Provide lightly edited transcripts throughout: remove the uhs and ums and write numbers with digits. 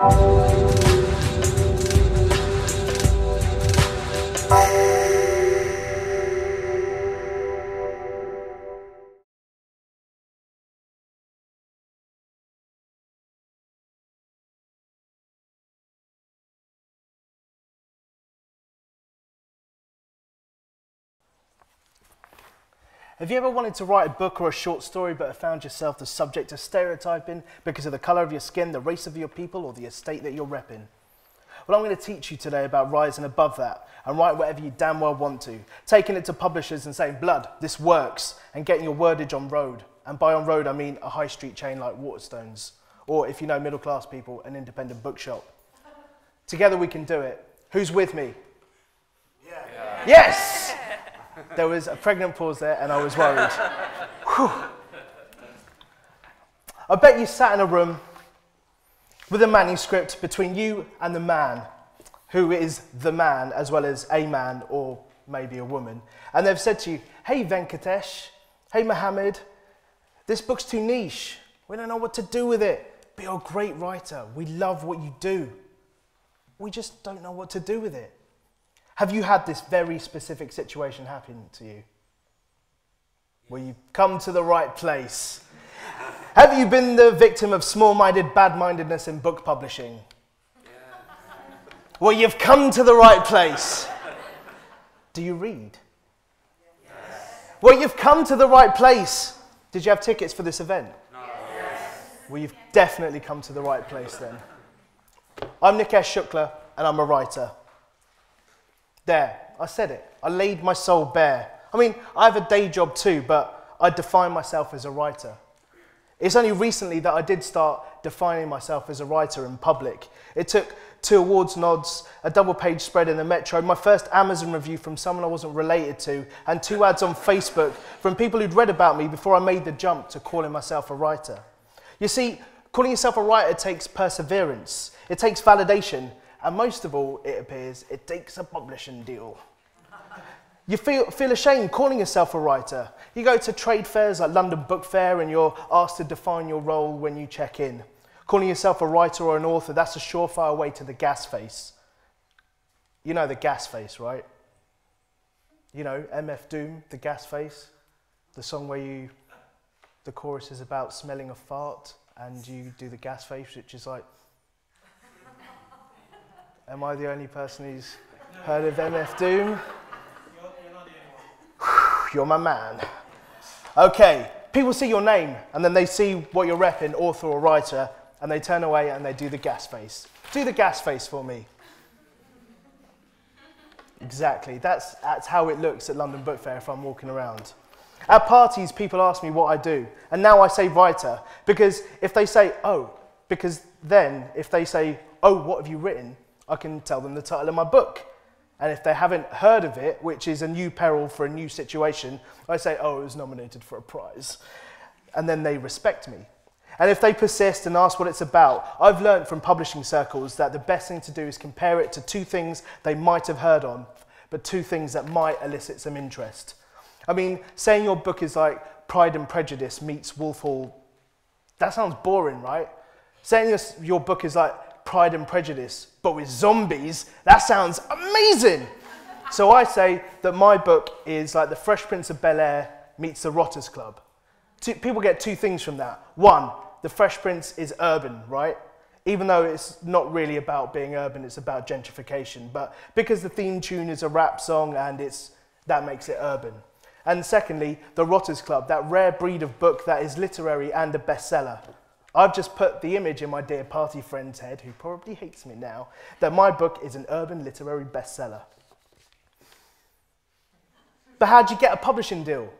Have you ever wanted to write a book or a short story but have found yourself the subject of stereotyping because of the colour of your skin, the race of your people, or the estate that you're repping? Well, I'm going to teach you today about rising above that and write whatever you damn well want to, taking it to publishers and saying, blood, this works, and getting your wordage on road. And by on road, I mean a high street chain like Waterstones, or if you know middle class people, an independent bookshop. Together we can do it. Who's with me? Yeah. Yes! There was a pregnant pause there and I was worried. Whew. I bet you sat in a room with a manuscript between you and the man, who is the man as well as a man or maybe a woman. And they've said to you, hey Venkatesh, hey Mohammed, this book's too niche. We don't know what to do with it. But you're a great writer. We love what you do. We just don't know what to do with it. Have you had this very specific situation happen to you? Where you've come to the right place? Have you been the victim of small-minded bad-mindedness in book publishing? Yeah. Well, you've come to the right place. Do you read? Yes. Well, you've come to the right place. Did you have tickets for this event? No. Yes. Well, you've definitely come to the right place then. I'm Nikesh Shukla, and I'm a writer. There, I said it. I laid my soul bare. I mean, I have a day job too, but I define myself as a writer. It's only recently that I did start defining myself as a writer in public. It took 2 awards nods, a double-page spread in the Metro, my first Amazon review from someone I wasn't related to, and 2 ads on Facebook from people who'd read about me before I made the jump to calling myself a writer. You see, calling yourself a writer takes perseverance. It takes validation. And most of all, it appears, it takes a publishing deal. You feel ashamed calling yourself a writer. You go to trade fairs like London Book Fair and you're asked to define your role when you check in. Calling yourself a writer or an author, that's a surefire way to the gas face. You know the gas face, right? You know, MF Doom, the gas face. The song where the chorus is about smelling a fart and you do the gas face, which is like, am I the only person who's heard of MF Doom? You're not the only one. You're my man. Okay, people see your name and then they see what you're repping, author or writer, and they turn away and they do the gas face. Do the gas face for me. Exactly, that's how it looks at London Book Fair if I'm walking around. At parties, people ask me what I do, and now I say writer, because if they say, oh, because then if they say, oh, what have you written? I can tell them the title of my book. And if they haven't heard of it, which is a new peril for a new situation, I say, oh, it was nominated for a prize. And then they respect me. And if they persist and ask what it's about, I've learned from publishing circles that the best thing to do is compare it to 2 things they might have heard on, but 2 things that might elicit some interest. I mean, saying your book is like Pride and Prejudice meets Wolf Hall, that sounds boring, right? Saying your book is like Pride and Prejudice, but with zombies, that sounds amazing. So I say that my book is like the Fresh Prince of Bel-Air meets the Rotters Club. People get 2 things from that. 1, the Fresh Prince is urban, right? Even though it's not really about being urban, it's about gentrification. But because the theme tune is a rap song and that makes it urban. And secondly, the Rotters Club, that rare breed of book that is literary and a bestseller. I've just put the image in my dear party friend's head, who probably hates me now, that my book is an urban literary bestseller. But how do you get a publishing deal?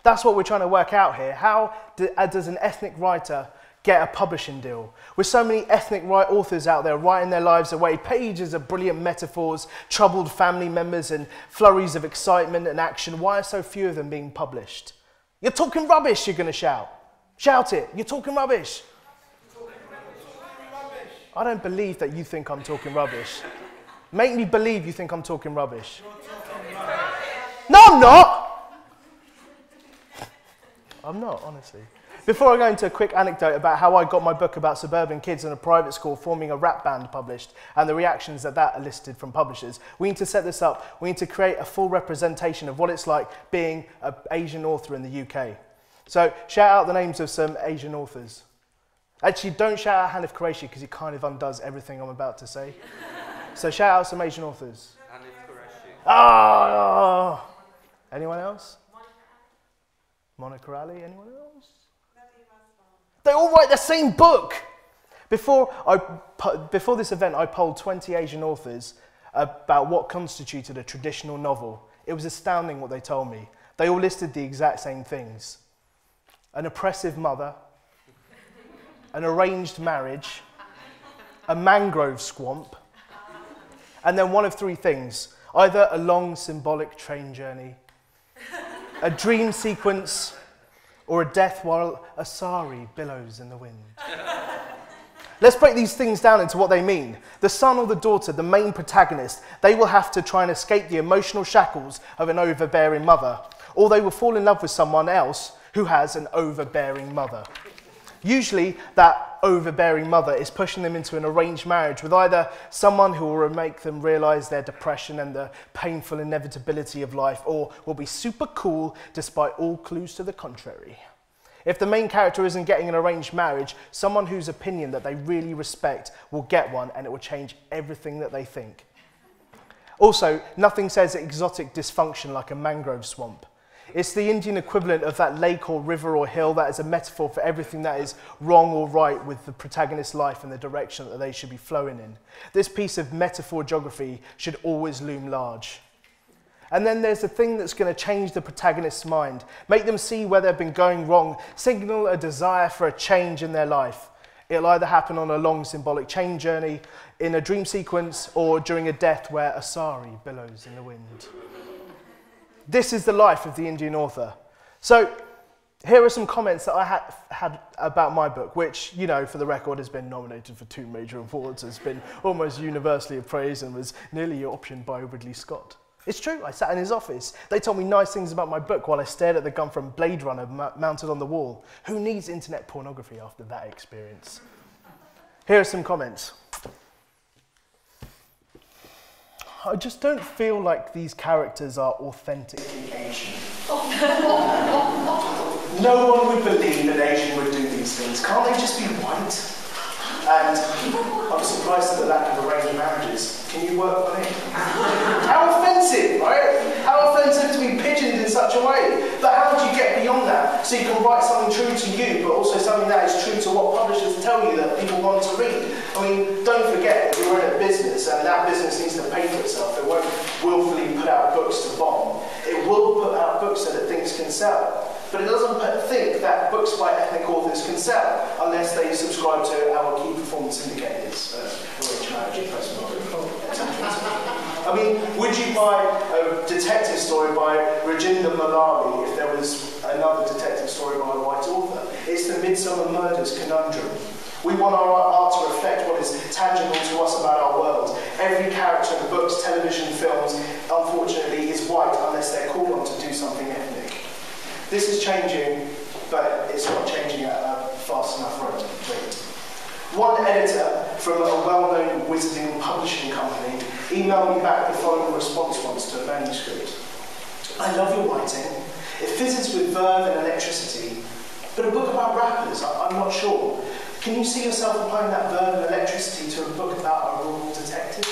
That's what we're trying to work out here. How does an ethnic writer get a publishing deal? With so many ethnic authors out there writing their lives away, pages of brilliant metaphors, troubled family members and flurries of excitement and action, why are so few of them being published? You're talking rubbish, you're going to shout. Shout it, you're talking rubbish. I don't believe that you think I'm talking rubbish. Make me believe you think I'm talking rubbish. No, I'm not. I'm not, honestly. Before I go into a quick anecdote about how I got my book about suburban kids in a private school forming a rap band published and the reactions that elicited from publishers, we need to set this up. We need to create a full representation of what it's like being an Asian author in the UK. So shout out the names of some Asian authors. Actually, don't shout out Hanif Qureshi because he kind of undoes everything I'm about to say. So shout out some Asian authors. Hanif Qureshi. Oh! Anyone else? Monica Ali, anyone else? They all write the same book! Before this event, I polled 20 Asian authors about what constituted a traditional novel. It was astounding what they told me. They all listed the exact same things. An oppressive mother, an arranged marriage, a mangrove swamp, and then one of three things. Either a long symbolic train journey, a dream sequence, or a death while a sari billows in the wind. Let's break these things down into what they mean. The son or the daughter, the main protagonist, they will have to try and escape the emotional shackles of an overbearing mother, or they will fall in love with someone else who has an overbearing mother. Usually, that overbearing mother is pushing them into an arranged marriage with either someone who will make them realise their depression and the painful inevitability of life, or will be super cool despite all clues to the contrary. If the main character isn't getting an arranged marriage, someone whose opinion that they really respect will get one, and it will change everything that they think. Also, nothing says exotic dysfunction like a mangrove swamp. It's the Indian equivalent of that lake or river or hill that is a metaphor for everything that is wrong or right with the protagonist's life and the direction that they should be flowing in. This piece of metaphor geography should always loom large. And then there's the thing that's going to change the protagonist's mind, make them see where they've been going wrong, signal a desire for a change in their life. It'll either happen on a long symbolic chain journey, in a dream sequence, or during a death where a sari billows in the wind. This is the life of the Indian author. So here are some comments that I had about my book, which, you know, for the record, has been nominated for 2 major awards, has been almost universally appraised, and was nearly optioned by Ridley Scott. It's true, I sat in his office. They told me nice things about my book while I stared at the gun from Blade Runner mounted on the wall. Who needs internet pornography after that experience? Here are some comments. I just don't feel like these characters are authentically Asian. No one would believe an Asian would do these things. Can't they just be white? And I'm surprised at the lack of arranged marriages. Can you work on it? How offensive, right? How offensive to be pigeoned in such a way. But how would you get beyond that? So you can write something true to you, but also something that is true to what publishers tell you that people want to read. I mean, don't forget that you're in a business, and that business needs to pay for itself. It won't willfully put out books to bomb. It will put out books so that things can sell. But it doesn't think that books by ethnic authors can sell unless they subscribe to our key performance indicators, Arranged Marriage, Press I mean, would you buy a detective story by Rajinder Malali if there was another detective story by a white author? It's the Midsummer Murders conundrum. We want our art to reflect what is tangible to us about our world. Every character in books, television, films, unfortunately, is white unless they're called on to do something ethnic. This is changing, but it's not changing at a fast enough rate. One editor from a well-known wizarding publishing company emailed me back the following response once to a manuscript. I love your writing. It fizzes with verve and electricity, but a book about rappers, I'm not sure. Can you see yourself applying that verve and electricity to a book about a rural detective?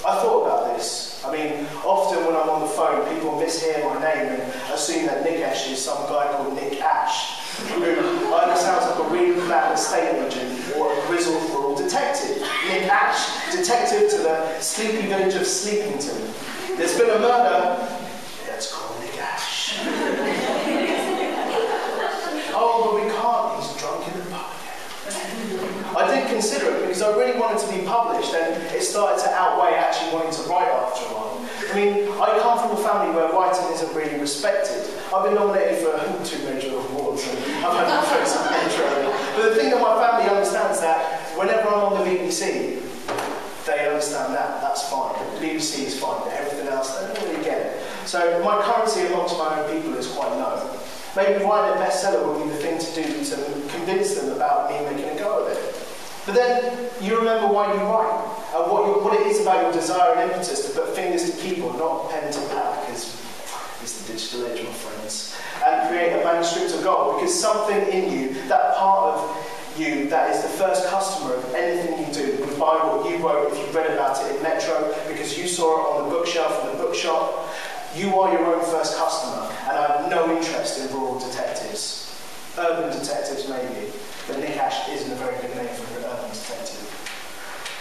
I thought about this. I mean, often when I'm on the phone, people mishear my name and assume that Nikesh is some guy called Nick Ash, who either sounds like a really bad estate agent or a grizzled rural detective. Nick Ash, detective to the sleepy village of Sleepington. There's been a murder. Let's call Nick Ash. Oh, but we can't. He's drunk in the pub. I did consider it because I really wanted to be published, and it started to outweigh actually wanting to write after a while. I mean, I come from a family where writing isn't really respected. I've been nominated for 2 major awards, and I've had my first intro. But the thing that my family understands that whenever I'm on the BBC, they understand that, that's fine. The BBC is fine, but everything else, they don't really get it. So my currency amongst my own people is quite low. Maybe writing a bestseller would be the thing to do to convince them about me making a go of it. But then you remember why you write, and what it is about your desire and impetus to put fingers to keyboard, not pen to pad, because it's the digital age, my friends, and create a manuscript of gold, because something in you, that part of you that is the first customer of anything you do, would buy what you wrote if you read about it in Metro, because you saw it on the bookshelf in the bookshop. You are your own first customer, and I have no interest in rural detectives. Urban detectives maybe, but Nikesh isn't a very good name for an urban detective.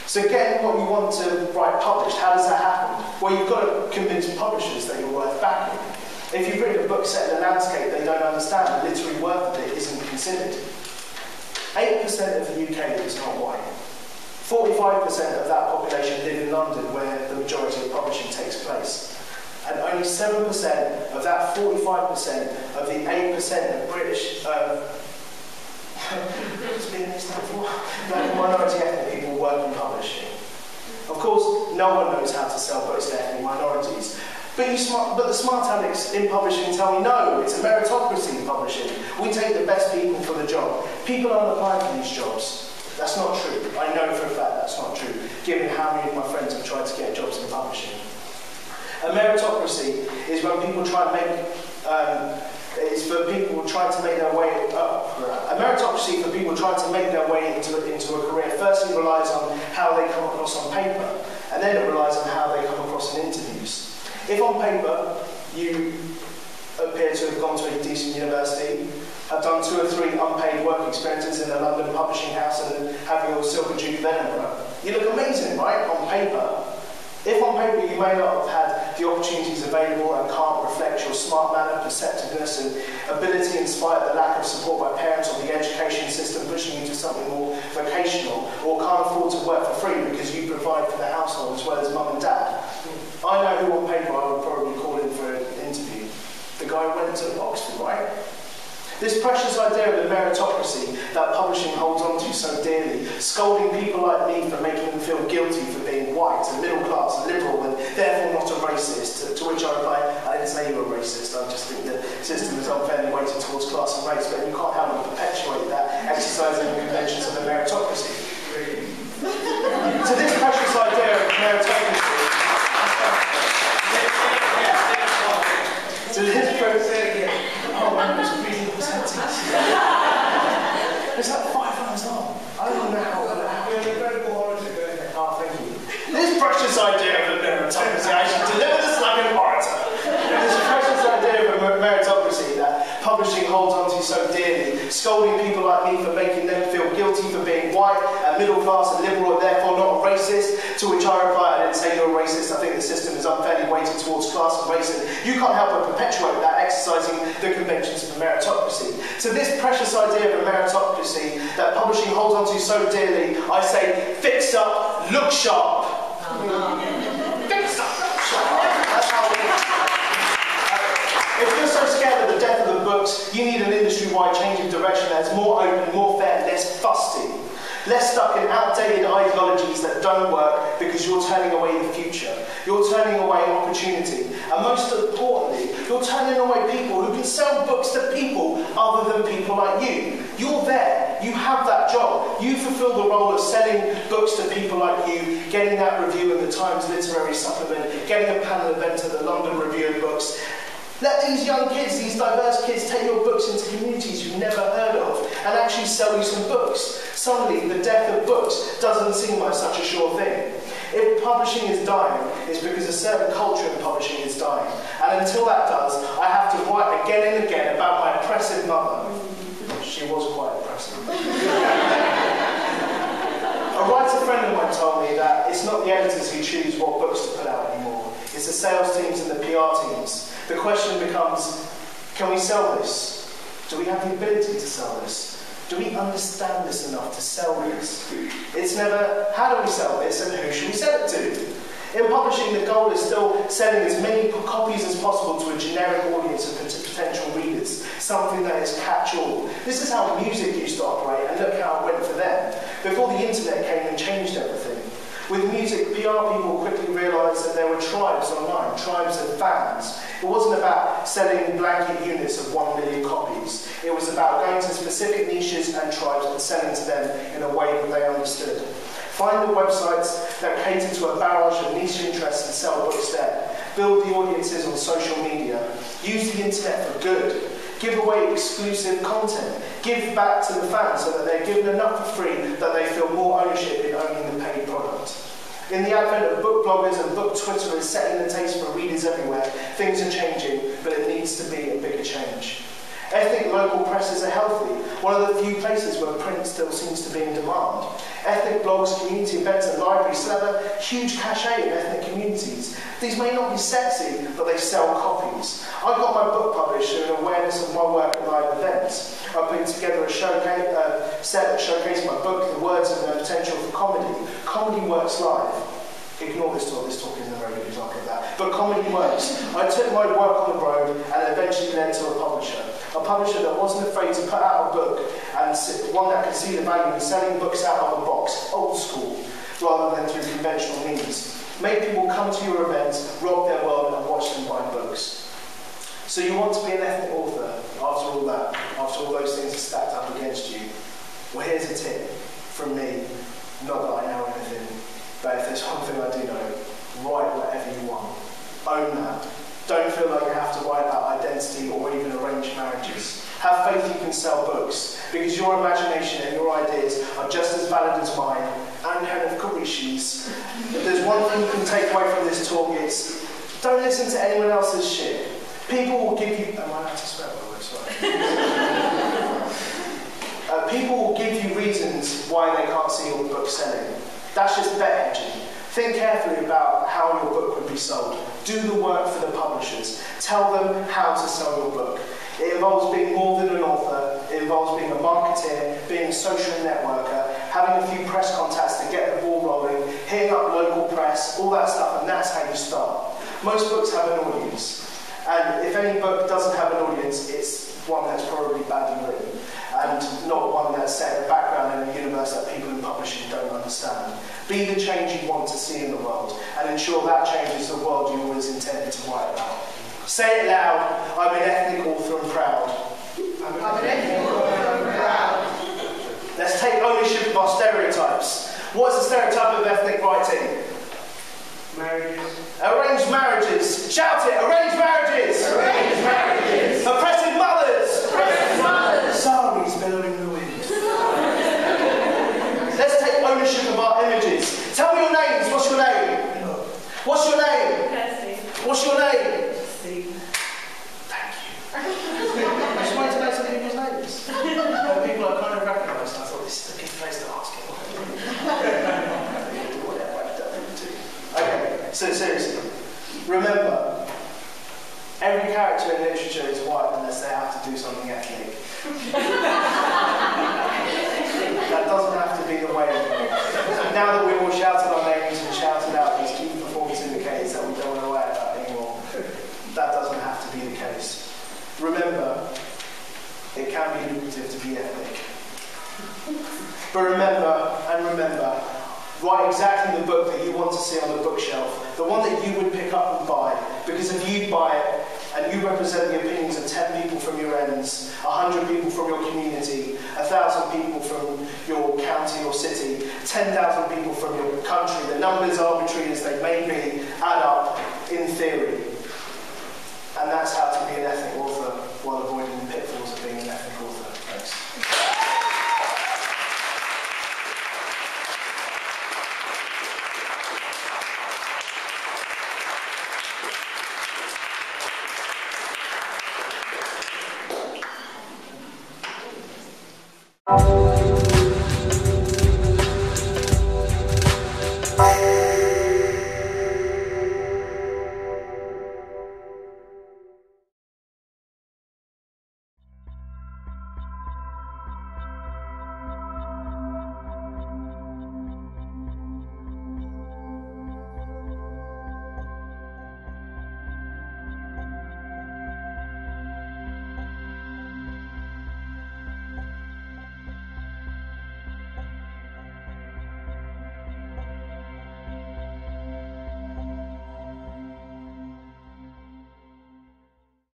So getting what you want to write published, how does that happen? Well, you've got to convince publishers that you're worth backing. If you've written a book set in a landscape they don't understand, the literary worth of it isn't considered. 8% of the UK is not white. 45% of that population live in London, where the majority of publishing takes place. And only 7% of that 45% of the 8% of British minority ethnic people work in publishing. Of course, no one knows how to sell books to ethnic minorities. But the smart alecks in publishing tell me, no, it's a meritocracy in publishing. We take the best people for the job. People aren't applying for these jobs. That's not true. I know for a fact that's not true, given how many of my friends have tried to get jobs in publishing. A meritocracy is when people try and make, it's for people trying to make their way up. A meritocracy for people trying to make their way into a career firstly relies on how they come across on paper, and then it relies on how they come across in interviews. If on paper you appear to have gone to a decent university, have done 2 or 3 unpaid work experiences in a London publishing house and have your Silver Duke of Edinburgh, you look amazing, right, on paper. If on paper you may not have had the opportunities available and can't reflect your smart manner, perceptiveness and ability in spite of the lack of support by parents or the education system pushing you to something more vocational, or can't afford to work for free because you provide for the household as well as mum and dad, I know who on paper I would probably call in for an interview. The guy who went to Oxford, right? This precious idea of the meritocracy that publishing holds on to so dearly, scolding people like me for making them feel guilty for being white and middle class and liberal and therefore not a racist, to which I reply, I didn't say you were racist, I just think the system is unfairly weighted towards class and race, but you can't help but perpetuate that, exercising the conventions of the meritocracy. So this precious idea of meritocracy, oh man, it's really sentence. It's like 5 lines long. I don't know how. Oh, thank you. This precious idea of a meritocracy, I should deliver this like an orator. This precious idea of a meritocracy that publishing holds on to so dearly, scolding people like me for making them feel guilty for being white and middle class and liberal and therefore not a racist, to which I reply, I didn't say you're a racist, I think the system is unfairly weighted towards class and race, and you can't help but perpetuate that, exercising the conventions of a meritocracy. So this precious idea of a meritocracy that publishing holds on to so dearly, I say, fix up, look sharp. Fix up, look sharp. That's how it is. If you're so scared of the death of the books, you need an industry-wide change of direction that's more open, more fair, less fusty. Less stuck in outdated ideologies that don't work because you're turning away the future. You're turning away opportunity. And most importantly, you're turning away people who can sell books to people other than people like you. You're there. You have that job. You fulfill the role of selling books to people like you, getting that review in the Times Literary Supplement, getting a panel event at the London Review of Books. Let these young kids, these diverse kids, take your books into communities you've never heard of and actually sell you some books. Suddenly, the death of books doesn't seem like such a sure thing. If publishing is dying, it's because a certain culture in publishing is dying. And until that does, I have to write again and again about my oppressive mother. She was quite oppressive. A writer friend of mine told me that it's not the editors who choose what books to put out anymore. It's the sales teams and the PR teams. The question becomes, can we sell this? Do we have the ability to sell this? Do we understand this enough to sell this? It's never, how do we sell this and who should we sell it to? In publishing, the goal is still selling as many copies as possible to a generic audience of potential readers, something that is catch-all. This is how music used to operate, and look how it went for them, before the internet came and changed everything. With music, PR people quickly realised that there were tribes online, tribes of fans. It wasn't about selling blanket units of 1 million copies. It was about going to specific niches and tribes and selling to them in a way that they understood. Find the websites that cater to a barrage of niche interests and sell books there. Build the audiences on social media. Use the internet for good. Give away exclusive content. Give back to the fans so that they're given enough for free that they feel more ownership in owning the paid product. In the advent of book bloggers and book Twitterers setting the taste for readers everywhere, things are changing, but it needs to be a bigger change. Ethnic local presses are healthy, one of the few places where print still seems to be in demand. Ethnic blogs, community events and libraries still have a huge cachet in ethnic communities. These may not be sexy, but they sell copies. I got my book published through an awareness of my work at live events. I put together a set that showcased my book, the words and their potential for comedy. Comedy works live. Ignore this talk isn't a very good example of that. But comedy works. I took my work on the road and eventually led to a publisher. A publisher that wasn't afraid to put out a book and one that could see the value in selling books out of a box, old school, rather than through conventional means. Make people come to your events, rock their world and watch them buy books. So you want to be an ethnic author after all that, after all those things are stacked up against you. Well, here's a tip from me, not that I know anything, but if there's one thing I do know, write whatever you want. Own that. Don't feel like you have to write about identity or even arranged marriages. Have faith you can sell books, because your imagination and your ideas are just as valid as mine and Helen Kurishi's. If there's one thing you can take away from this talk, it's don't listen to anyone else's shit. People will give you... Am I allowed to swear, by the way? Sorry. People will give you reasons why they can't see your book selling. That's just bet hedging. Think carefully about how your book would be sold. Do the work for the publishers. Tell them how to sell your book. It involves being more than an author. It involves being a marketeer, being a social networker, having a few press contacts to get the ball rolling, hitting up local press, all that stuff, and that's how you start. Most books have an audience. And if any book doesn't have an audience, it's one that's probably badly written, and not one that's set in a background in a universe that people in publishing don't understand. Be the change you want to see in the world, and ensure that change is the world you always intended to write about. Say it loud, I'm an ethnic author and proud. I'm an ethnic author and proud. Let's take ownership of our stereotypes. What's the stereotype of ethnic writing? Marriages. Arranged marriages. Shout it, arranged marriages. Arranged marriages. Oppressive mothers. Oppressive mothers. Saris billowing in the wind. Let's take ownership of our images. Tell me your names. What's your name? What's your name? Kirsty. What's your name? Steve. Thank you. I just wanted to know some people's names. People I kind of recognised. I thought this is a good place to ask him. Okay, so seriously, remember, every character in literature is white unless they have to do something ethnic. That doesn't have to be the way of it. Now that we've all shouted our names and shouted out these key performance indicators that we don't want to write about anymore, that doesn't have to be the case. Remember, it can be lucrative to be ethnic. But remember, write exactly the book that you want to see on the bookshelf, the one that you would pick up and buy, because if you buy it and you represent the opinions of 10 people from your ends, 100 people from your community, 1,000 people from your county or city, 10,000 people from your country, the numbers, arbitrary as they may be, add up in theory. And that's how to be an ethnic author while avoiding